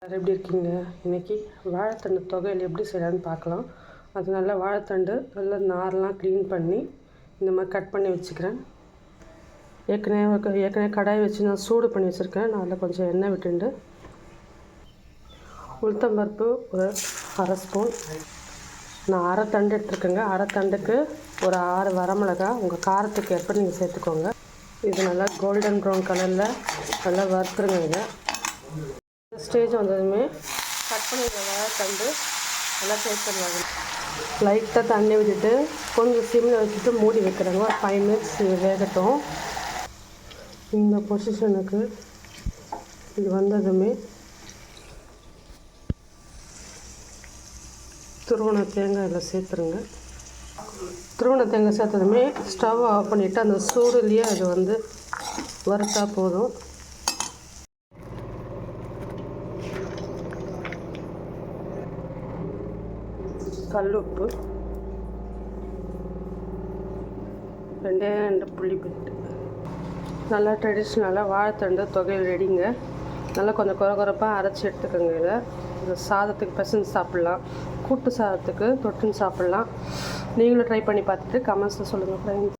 எப்படி இருக்கீங்க? இன்றைக்கி வாழைத்தண்டு தொகையில் எப்படி செய்யலான்னு பார்க்கலாம். அது நல்லா வாழைத்தண்டு நல்லா நாரெலாம் க்ளீன் பண்ணி இந்த மாதிரி கட் பண்ணி வச்சுக்கிறேன். ஏற்கனவே கடாய் வச்சு நான் சூடு பண்ணி வச்சுருக்கேன். நான் அதில் கொஞ்சம் எண்ணெய் விட்டுண்டு உளுத்தம்பருப்பு ஒரு 1/2 ஸ்பூன், நான் 1/2 தண்டு எடுத்துருக்கேங்க. 1/2 தண்டுக்கு ஒரு 6 வரமிளகா, உங்கள் காரத்துக்கு ஏற்ப நீங்கள் சேர்த்துக்கோங்க. இது நல்லா கோல்டன் ப்ரௌன் கலரில் நல்லா வறுத்துருங்க. இதை ஸ்டேஜ் வந்ததுமே கட் பண்ணி வாழைத்தண்டு நல்லா சேர்த்துருவாங்க. லைட்டாக தண்ணி விட்டுட்டு கொஞ்சம் சிம்மில் வச்சுட்டு மூடி வைக்கிறேங்க. ஒரு 5 மினிட்ஸ் வேகட்டும். இந்த பொசிஷனுக்கு இது வந்ததுமே துருவன தேங்காய் இதில் சேர்த்துருங்க. துருவன தேங்காய் சேர்த்ததுமே ஸ்டவ் ஆஃப் பண்ணிவிட்டு அந்த சூடுலேயே அது வறுத்தா போதும். கல்லுப்பு, 2 புளிப்பிட்டு, நல்லா ட்ரெடிஷ்னலாக வாழைத்தண்டு தொகையில் ரெடிங்க. நல்லா கொஞ்சம் குறப்பாக அரைச்சி எடுத்துக்கோங்க. இதை சாதத்துக்கு பிசைஞ்சு சாப்பிட்லாம், கூட்டு சாதத்துக்கு தொட்டுன்னு சாப்பிட்லாம். நீங்களும் ட்ரை பண்ணி பார்த்துட்டு கமெண்ட்ஸில் சொல்லுங்கள் ஃப்ரெண்ட்ஸ்.